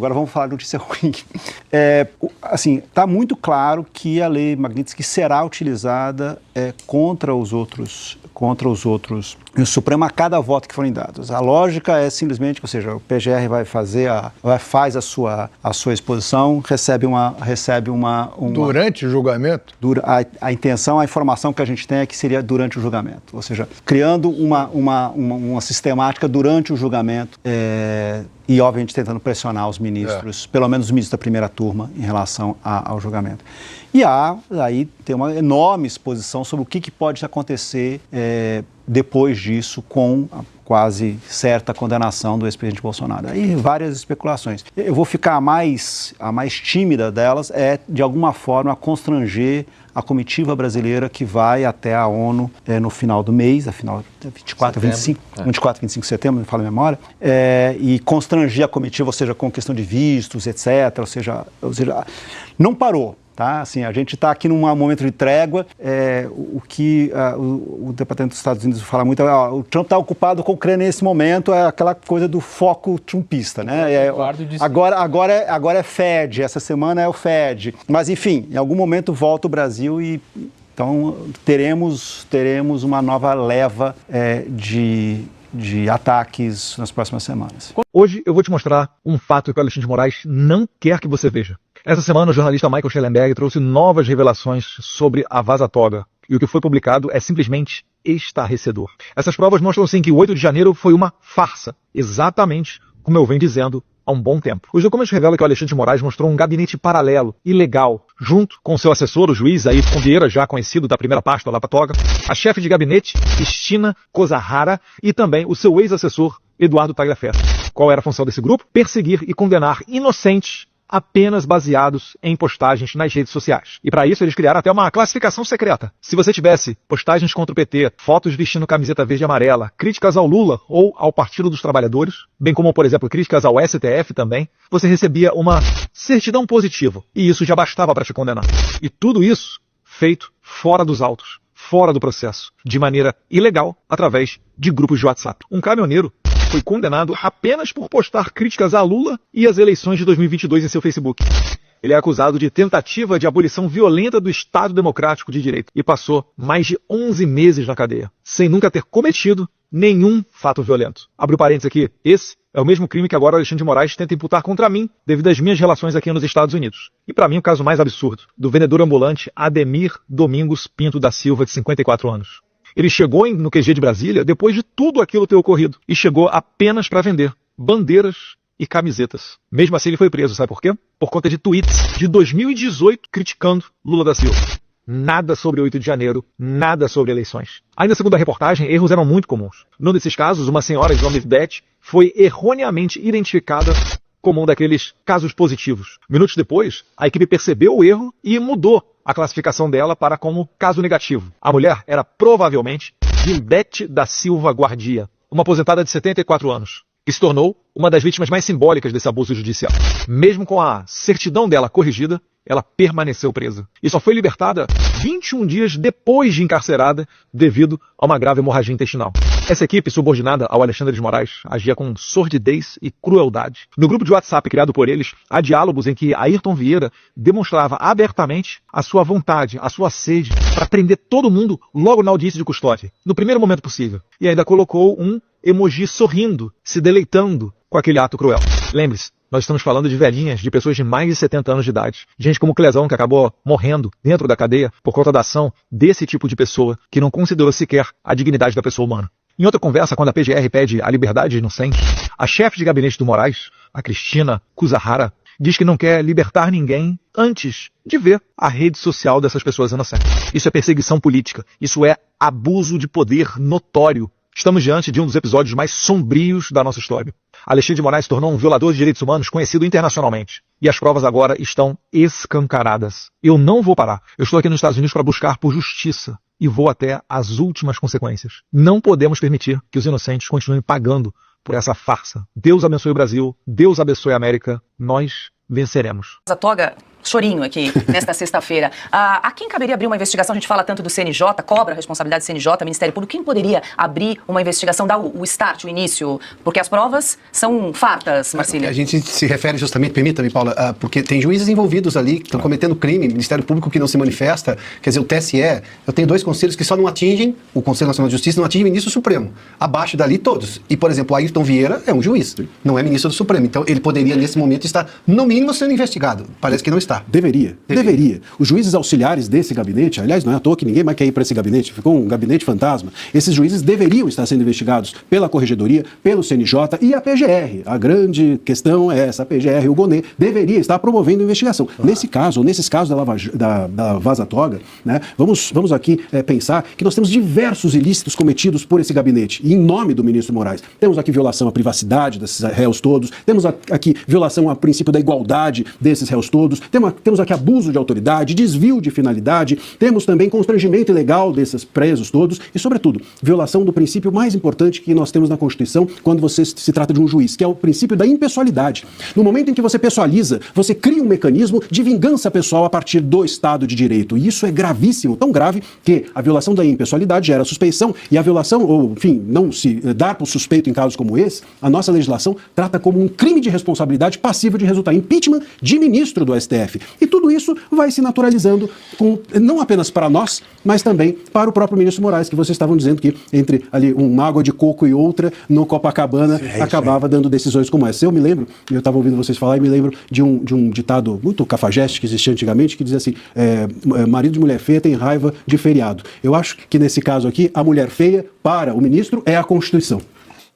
Agora vamos falar de notícia ruim. Está muito claro que a lei Magnitsky será utilizada contra os outros, no Supremo, a cada voto que forem dados. A lógica é simplesmente, ou seja, o PGR faz a sua exposição, recebe uma durante o julgamento? A intenção, a informação que a gente tem é que seria durante o julgamento, ou seja, criando uma sistemática durante o julgamento e, obviamente, tentando pressionar os ministros, pelo menos os ministros da primeira turma, em relação ao julgamento. E aí tem uma enorme exposição sobre o que pode acontecer depois disso, com a quase certa condenação do ex-presidente Bolsonaro. Aí várias especulações. Eu vou ficar a mais tímida delas de alguma forma, constranger a comitiva brasileira que vai até a ONU no final do mês, afinal, 24 e 25 de setembro, não me falo a memória, e constranger a comitiva, ou seja, com questão de vistos, etc. Ou seja, não parou. Tá? Assim, a gente está aqui num momento de trégua. O que o Departamento dos Estados Unidos fala muito o Trump está ocupado com crer nesse momento, é aquela coisa do foco trumpista, né? Agora é Fed, essa semana é o Fed. Mas, enfim, em algum momento volta o Brasil e então teremos uma nova leva de ataques nas próximas semanas. Hoje eu vou te mostrar um fato que o Alexandre de Moraes não quer que você veja. Essa semana o jornalista Michael Schellenberg trouxe novas revelações sobre a Vaza Toga. E o que foi publicado é simplesmente estarrecedor. Essas provas mostram sim que o 8 de janeiro foi uma farsa. Exatamente como eu venho dizendo há um bom tempo. Os documentos revelam que o Alexandre de Moraes mostrou um gabinete paralelo, ilegal, junto com seu assessor, o juiz Ayrton Vieira, já conhecido da primeira parte do Lava Toga, a chefe de gabinete, Cristina Kozahara, e também o seu ex-assessor, Eduardo Tagliaferro. Qual era a função desse grupo? Perseguir e condenar inocentes apenas baseados em postagens nas redes sociais. E para isso eles criaram até uma classificação secreta. Se você tivesse postagens contra o PT, fotos vestindo camiseta verde e amarela, críticas ao Lula ou ao Partido dos Trabalhadores, bem como, por exemplo, críticas ao STF também, você recebia uma certidão positiva. E isso já bastava para te condenar. E tudo isso feito fora dos autos, fora do processo, de maneira ilegal, através de grupos de WhatsApp. Um caminhoneiro foi condenado apenas por postar críticas a Lula e às eleições de 2022 em seu Facebook. Ele é acusado de tentativa de abolição violenta do Estado Democrático de Direito e passou mais de 11 meses na cadeia, sem nunca ter cometido nenhum fato violento. Abre o parênteses aqui, esse é o mesmo crime que agora o Alexandre de Moraes tenta imputar contra mim, devido às minhas relações aqui nos Estados Unidos. E para mim o caso mais absurdo, do vendedor ambulante Ademir Domingos Pinto da Silva, de 54 anos. Ele chegou no QG de Brasília depois de tudo aquilo ter ocorrido. E chegou apenas para vender bandeiras e camisetas. Mesmo assim ele foi preso, sabe por quê? Por conta de tweets de 2018 criticando Lula da Silva. Nada sobre 8 de janeiro, nada sobre eleições. Ainda segundo a reportagem, erros eram muito comuns. Num desses casos, uma senhora de nome Beth foi erroneamente identificada como um daqueles casos positivos. Minutos depois, a equipe percebeu o erro e mudou a classificação dela para como caso negativo. A mulher era provavelmente Gilbete da Silva Guardia, uma aposentada de 74 anos, que se tornou uma das vítimas mais simbólicas desse abuso judicial. Mesmo com a certidão dela corrigida, ela permaneceu presa. E só foi libertada 21 dias depois de encarcerada devido a uma grave hemorragia intestinal. Essa equipe, subordinada ao Alexandre de Moraes, agia com sordidez e crueldade. No grupo de WhatsApp criado por eles, há diálogos em que Ayrton Vieira demonstrava abertamente a sua vontade, a sua sede para prender todo mundo logo na audiência de custódia, no primeiro momento possível. E ainda colocou um emoji sorrindo, se deleitando com aquele ato cruel. Lembre-se, nós estamos falando de velhinhas, de pessoas de mais de 70 anos de idade. Gente como Clesão, que acabou morrendo dentro da cadeia por conta da ação desse tipo de pessoa que não considerou sequer a dignidade da pessoa humana. Em outra conversa, quando a PGR pede a liberdade de inocentes, a chefe de gabinete do Moraes, a Cristina Kozahara, diz que não quer libertar ninguém antes de ver a rede social dessas pessoas inocentes. Isso é perseguição política. Isso é abuso de poder notório. Estamos diante de um dos episódios mais sombrios da nossa história. Alexandre de Moraes se tornou um violador de direitos humanos conhecido internacionalmente. E as provas agora estão escancaradas. Eu não vou parar. Eu estou aqui nos Estados Unidos para buscar por justiça. E vou até as últimas consequências. Não podemos permitir que os inocentes continuem pagando por essa farsa. Deus abençoe o Brasil. Deus abençoe a América. Nós venceremos. Vaza Toga chorinho aqui nesta sexta-feira. A quem caberia abrir uma investigação? A gente fala tanto do CNJ, cobra a responsabilidade do CNJ, Ministério Público. Quem poderia abrir uma investigação, dar o start, o início? Porque as provas são fartas, Marcílio. A gente se refere justamente, permita-me, Paula, porque tem juízes envolvidos ali que estão cometendo crime, Ministério Público que não se manifesta, quer dizer, o TSE, eu tenho 2 conselhos que só não atingem, o Conselho Nacional de Justiça não atinge o ministro Supremo. Abaixo dali, todos. E, por exemplo, o Ayrton Vieira é um juiz, não é ministro do Supremo. Então, ele poderia, nesse momento, estar, no mínimo, sendo investigado. Parece que não está. Deveria. Os juízes auxiliares desse gabinete, aliás, não é à toa que ninguém mais quer ir para esse gabinete, ficou um gabinete fantasma. Esses juízes deveriam estar sendo investigados pela Corregedoria, pelo CNJ e a PGR. A grande questão é essa, a PGR, o Gonê, deveria estar promovendo a investigação. Nesse caso, ou nesses casos da Vaza Toga, né, vamos aqui pensar que nós temos diversos ilícitos cometidos por esse gabinete, e em nome do ministro Moraes. Temos aqui violação à privacidade desses réus todos, temos aqui violação ao princípio da igualdade desses réus todos, temos aqui abuso de autoridade, desvio de finalidade, temos também constrangimento ilegal desses presos todos e, sobretudo, violação do princípio mais importante que nós temos na Constituição quando se trata de um juiz, que é o princípio da impessoalidade. No momento em que você pessoaliza, você cria um mecanismo de vingança pessoal a partir do Estado de Direito. E isso é gravíssimo, tão grave que a violação da impessoalidade gera suspeição e a violação, ou enfim, não se dar por suspeito em casos como esse, a nossa legislação trata como um crime de responsabilidade passível de resultar em impeachment de ministro do STF. E tudo isso vai se naturalizando não apenas para nós, mas também para o próprio ministro Moraes, que vocês estavam dizendo que entre ali uma água de coco e outra, no Copacabana, acabava dando decisões como essa. Eu me lembro, eu estava ouvindo vocês falar e me lembro de um ditado muito cafajeste que existia antigamente, que dizia assim, marido de mulher feia tem raiva de feriado. Eu acho que nesse caso aqui, a mulher feia para o ministro é a Constituição.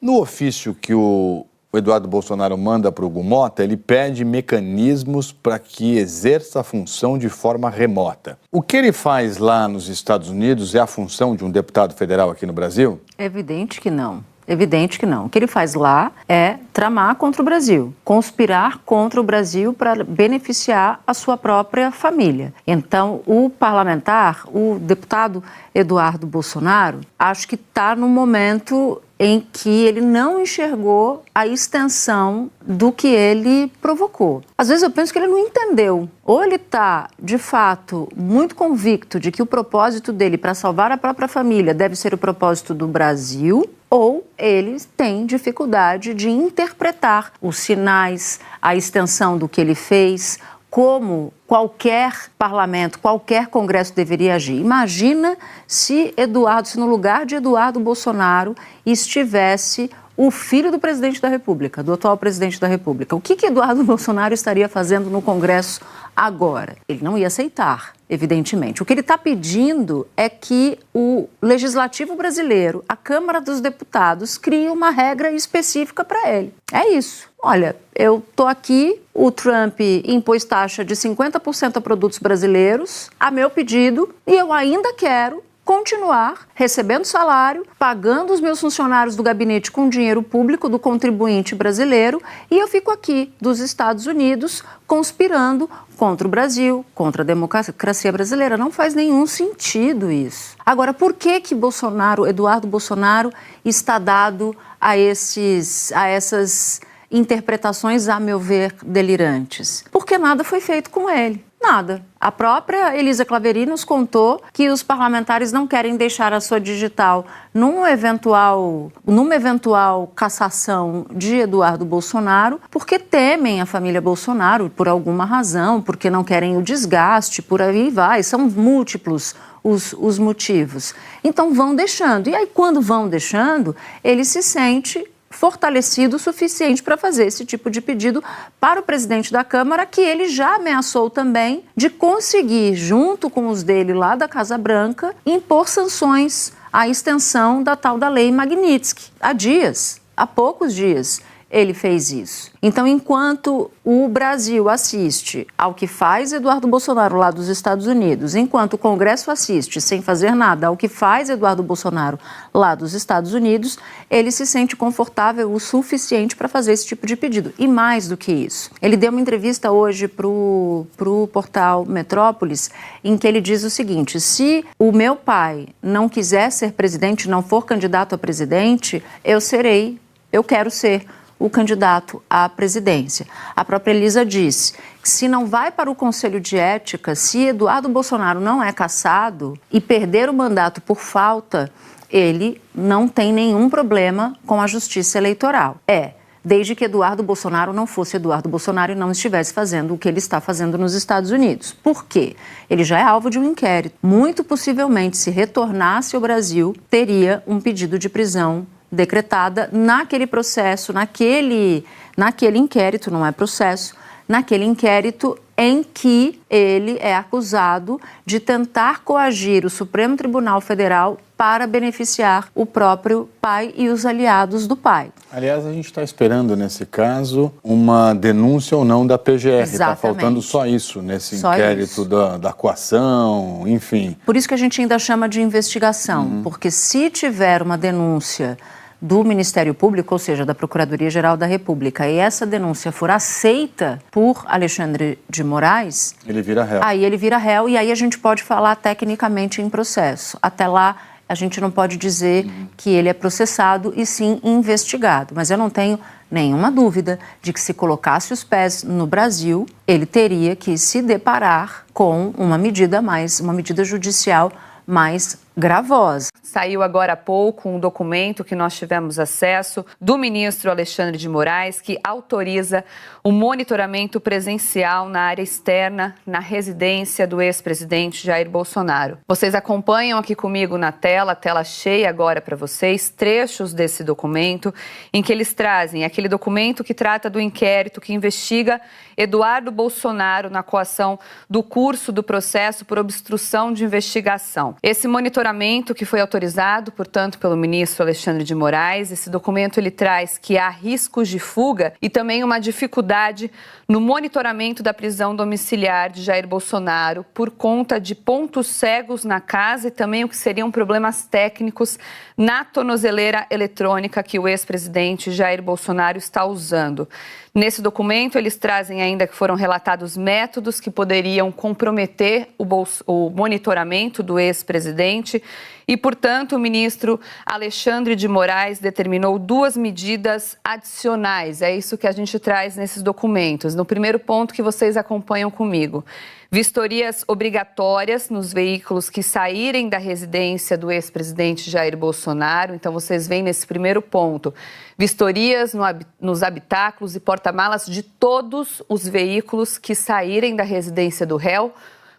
No ofício que o Eduardo Bolsonaro manda para o Hugo Mota, ele pede mecanismos para que exerça a função de forma remota. O que ele faz lá nos Estados Unidos é a função de um deputado federal aqui no Brasil? É evidente que não. Evidente que não. O que ele faz lá é tramar contra o Brasil, conspirar contra o Brasil para beneficiar a sua própria família. Então, o parlamentar, o deputado Eduardo Bolsonaro, acho que está no momento em que ele não enxergou a extensão do que ele provocou. Às vezes eu penso que ele não entendeu. Ou ele está, de fato, muito convicto de que o propósito dele para salvar a própria família deve ser o propósito do Brasil, ou ele tem dificuldade de interpretar os sinais, a extensão do que ele fez, como qualquer parlamento, qualquer congresso deveria agir. Imagina se no lugar de Eduardo Bolsonaro estivesse o filho do presidente da República, do atual presidente da República. O que Eduardo Bolsonaro estaria fazendo no Congresso agora? Ele não ia aceitar, evidentemente. O que ele está pedindo é que o Legislativo brasileiro, a Câmara dos Deputados, crie uma regra específica para ele. É isso. Olha, eu estou aqui, o Trump impôs taxa de 50% a produtos brasileiros, a meu pedido, e eu ainda quero continuar recebendo salário, pagando os meus funcionários do gabinete com dinheiro público do contribuinte brasileiro, e eu fico aqui dos Estados Unidos conspirando contra o Brasil, contra a democracia brasileira. Não faz nenhum sentido isso. Agora, por que Eduardo Bolsonaro está dado a essas interpretações, a meu ver, delirantes? Porque nada foi feito com ele. Nada. A própria Elisa Claveri nos contou que os parlamentares não querem deixar a sua digital numa eventual cassação de Eduardo Bolsonaro, porque temem a família Bolsonaro por alguma razão, porque não querem o desgaste, por aí vai. São múltiplos os motivos. Então vão deixando. E aí, quando vão deixando, ele se sente fortalecido o suficiente para fazer esse tipo de pedido para o presidente da Câmara, que ele já ameaçou também de conseguir, junto com os dele lá da Casa Branca, impor sanções à extensão da tal da Lei Magnitsky. Há poucos dias, ele fez isso. Então, enquanto o Brasil assiste ao que faz Eduardo Bolsonaro lá dos Estados Unidos, enquanto o Congresso assiste sem fazer nada ao que faz Eduardo Bolsonaro lá dos Estados Unidos, ele se sente confortável o suficiente para fazer esse tipo de pedido. E mais do que isso, ele deu uma entrevista hoje para o portal Metrópolis, em que ele diz o seguinte: se o meu pai não quiser ser presidente, não for candidato a presidente, eu quero ser o candidato à presidência. A própria Elisa disse que se não vai para o Conselho de Ética, se Eduardo Bolsonaro não é cassado e perder o mandato por falta, ele não tem nenhum problema com a Justiça Eleitoral. Desde que Eduardo Bolsonaro não fosse Eduardo Bolsonaro e não estivesse fazendo o que ele está fazendo nos Estados Unidos. Por quê? Ele já é alvo de um inquérito. Muito possivelmente, se retornasse ao Brasil, teria um pedido de prisão decretada naquele processo, naquele inquérito, não é processo, naquele inquérito em que ele é acusado de tentar coagir o Supremo Tribunal Federal para beneficiar o próprio pai e os aliados do pai. Aliás, a gente está esperando, nesse caso, uma denúncia ou não da PGR. Está faltando só isso nesse inquérito da coação, enfim. Por isso que a gente ainda chama de investigação, porque se tiver uma denúncia do Ministério Público, ou seja, da Procuradoria-Geral da República, e essa denúncia for aceita por Alexandre de Moraes... Ele vira réu. Aí ele vira réu e aí a gente pode falar tecnicamente em processo. Até lá, a gente não pode dizer que ele é processado e sim investigado. Mas eu não tenho nenhuma dúvida de que se colocasse os pés no Brasil, ele teria que se deparar com uma medida judicial mais gravosa. Saiu agora há pouco um documento que nós tivemos acesso do ministro Alexandre de Moraes que autoriza o monitoramento presencial na área externa, na residência do ex-presidente Jair Bolsonaro. Vocês acompanham aqui comigo na tela, tela cheia agora para vocês, trechos desse documento em que eles trazem aquele documento que trata do inquérito que investiga Eduardo Bolsonaro na coação do curso do processo por obstrução de investigação. Esse monitoramento que foi autorizado, portanto, pelo ministro Alexandre de Moraes, esse documento ele traz que há riscos de fuga e também uma dificuldade no monitoramento da prisão domiciliar de Jair Bolsonaro por conta de pontos cegos na casa e também o que seriam problemas técnicos na tornozeleira eletrônica que o ex-presidente Jair Bolsonaro está usando. Nesse documento, eles trazem ainda que foram relatados métodos que poderiam comprometer o monitoramento do ex-presidente e, portanto, o ministro Alexandre de Moraes determinou 2 medidas adicionais. É isso que a gente traz nesses documentos. No primeiro ponto que vocês acompanham comigo, vistorias obrigatórias nos veículos que saírem da residência do ex-presidente Jair Bolsonaro. Então, vocês veem nesse primeiro ponto, vistorias nos habitáculos e porta-malas de todos os veículos que saírem da residência do réu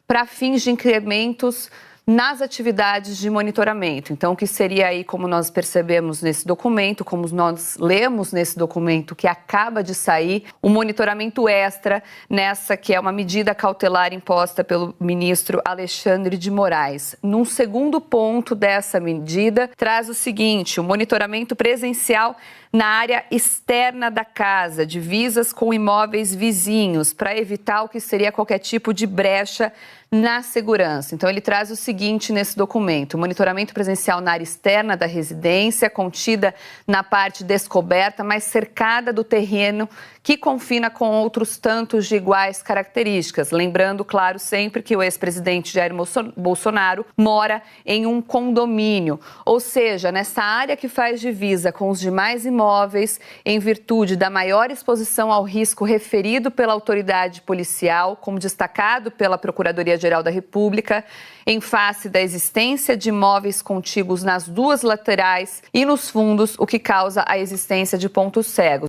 para fins de incrementos nas atividades de monitoramento. Então, o que seria aí, como nós percebemos nesse documento, como nós lemos nesse documento que acaba de sair, um monitoramento extra nessa que é uma medida cautelar imposta pelo ministro Alexandre de Moraes. Num segundo ponto dessa medida, traz o seguinte, o monitoramento presencial na área externa da casa, divisas com imóveis vizinhos, para evitar o que seria qualquer tipo de brecha na segurança. Então, ele traz o seguinte nesse documento, monitoramento presencial na área externa da residência, contida na parte descoberta, mas cercada do terreno que confina com outros tantos de iguais características. Lembrando, claro, sempre que o ex-presidente Jair Bolsonaro mora em um condomínio, ou seja, nessa área que faz divisa com os demais imóveis, em virtude da maior exposição ao risco referido pela autoridade policial, como destacado pela Procuradoria-Geral da República, em face da existência de imóveis contíguos nas 2 laterais e nos fundos, o que causa a existência de pontos cegos.